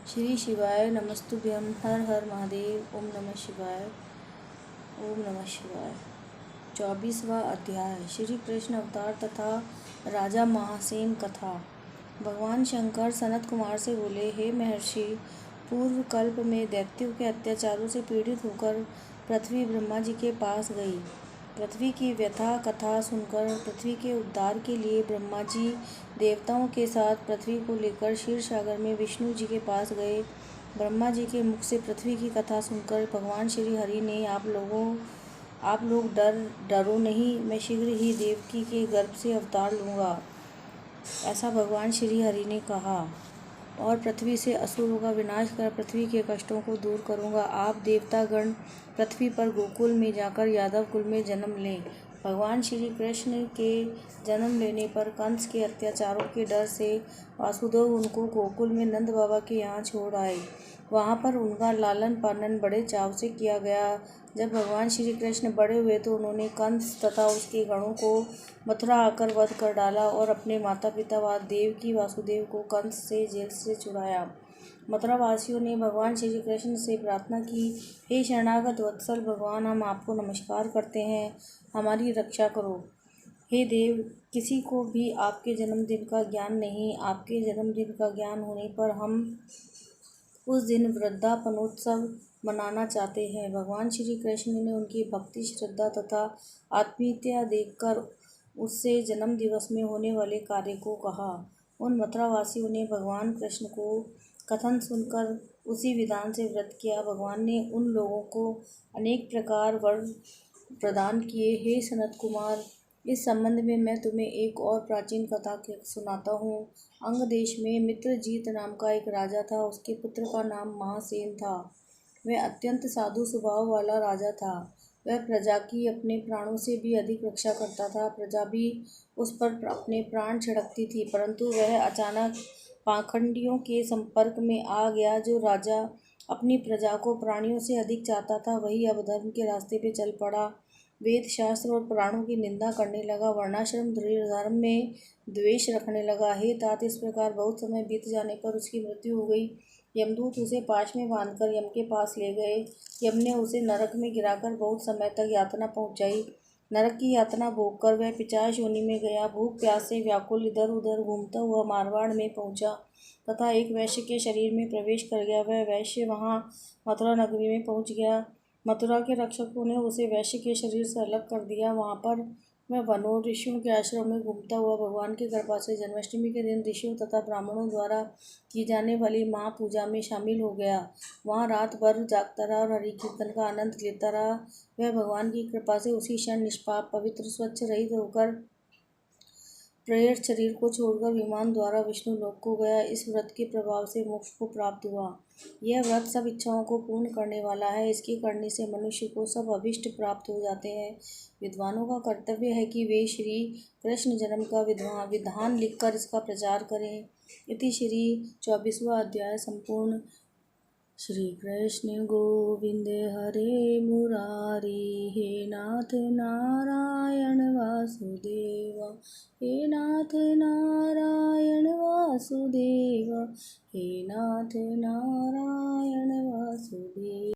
श्री शिवाय नमस्तुभ्यं। हर हर महादेव। ओम नमः शिवाय। ओम नमः शिवाय। 24वां अध्याय श्री कृष्ण अवतार तथा राजा महासेन कथा। भगवान शंकर सनत कुमार से बोले, हे महर्षि, पूर्व कल्प में दैत्यों के अत्याचारों से पीड़ित होकर पृथ्वी ब्रह्मा जी के पास गई। पृथ्वी की व्यथा कथा सुनकर पृथ्वी के उद्धार के लिए ब्रह्मा जी देवताओं के साथ पृथ्वी को लेकर क्षीर सागर में विष्णु जी के पास गए। ब्रह्मा जी के मुख से पृथ्वी की कथा सुनकर भगवान श्री हरि ने, आप लोग डरो नहीं, मैं शीघ्र ही देवकी के गर्भ से अवतार लूँगा, ऐसा भगवान श्री हरि ने कहा, और पृथ्वी से असुरों का विनाश कर पृथ्वी के कष्टों को दूर करूँगा। आप देवतागण पृथ्वी पर गोकुल में जाकर यादव कुल में जन्म लें। भगवान श्री कृष्ण के जन्म लेने पर कंस के अत्याचारों के डर से वासुदेव उनको गोकुल में नंद बाबा के यहाँ छोड़ आए। वहाँ पर उनका लालन पालन बड़े चाव से किया गया। जब भगवान श्री कृष्ण बड़े हुए तो उन्होंने कंस तथा उसके गणों को मथुरा आकर वध कर डाला और अपने माता पिता देवकी वासुदेव को कंस से जेल से छुड़ाया। मथुरा वासियों ने भगवान श्री कृष्ण से प्रार्थना की, हे शरणागत वत्सल भगवान, हम आपको नमस्कार करते हैं, हमारी रक्षा करो। हे देव, किसी को भी आपके जन्मदिन का ज्ञान नहीं। आपके जन्मदिन का ज्ञान होने पर हम उस दिन वृद्धापनोत्सव मनाना चाहते हैं। भगवान श्री कृष्ण ने उनकी भक्ति, श्रद्धा तथा आत्मीयता देखकर उससे जन्म दिवस में होने वाले कार्य को कहा। उन मथुरावासियों ने भगवान कृष्ण को कथन सुनकर उसी विधान से व्रत किया। भगवान ने उन लोगों को अनेक प्रकार वर प्रदान किए। हे सनत कुमार, इस संबंध में मैं तुम्हें एक और प्राचीन कथा सुनाता हूँ। अंग देश में मित्रजीत नाम का एक राजा था। उसके पुत्र का नाम महासेन था। वह अत्यंत साधु स्वभाव वाला राजा था। वह प्रजा की अपने प्राणों से भी अधिक रक्षा करता था। प्रजा भी उस पर अपने प्राण छिड़कती थी, परंतु वह अचानक पाखंडियों के संपर्क में आ गया। जो राजा अपनी प्रजा को प्राणियों से अधिक चाहता था, वही अब धर्म के रास्ते पे चल पड़ा। वेद शास्त्र और पुराणों की निंदा करने लगा। वर्णाश्रम धर्म में द्वेष रखने लगा। हे तात, इस प्रकार बहुत समय बीत जाने पर उसकी मृत्यु हो गई। यमदूत उसे पाश में बांधकर यम के पास ले गए। यम ने उसे नरक में गिराकर बहुत समय तक यातना पहुंचाई। नरक की यातना भोगकर वह पिशाच योनि में गया। भूख प्यास से व्याकुल इधर उधर घूमता हुआ मारवाड़ में पहुंचा तथा एक वैश्य के शरीर में प्रवेश कर गया। वह वैश्य वहां मथुरा नगरी में पहुंच गया। मथुरा के रक्षकों ने उसे वैश्य के शरीर से अलग कर दिया। वहां पर वह वनों ऋषियों के आश्रम में घूमता हुआ भगवान की कृपा से जन्माष्टमी के दिन ऋषियों तथा ब्राह्मणों द्वारा की जाने वाली महापूजा में शामिल हो गया। वहाँ रात भर जागता रहा और हरि कीर्तन का आनंद लेता रहा। वह भगवान की कृपा से उसी क्षण निष्पाप, पवित्र, स्वच्छ, रहित होकर प्रेत शरीर को छोड़कर विमान द्वारा विष्णु लोक को गया। इस व्रत के प्रभाव से मोक्ष को प्राप्त हुआ। यह व्रत सब इच्छाओं को पूर्ण करने वाला है। इसके करने से मनुष्य को सब अभिष्ट प्राप्त हो जाते हैं। विद्वानों का कर्तव्य है कि वे श्री कृष्ण जन्म का विधान लिखकर इसका प्रचार करें। इति श्री 24वां अध्याय संपूर्ण। श्री कृष्ण गोविंद हरे मुरारी, हे नाथ नारायण वासुदेव, हे नाथ नारायण वासुदेव, हे नाथ नारायण वासुदेव।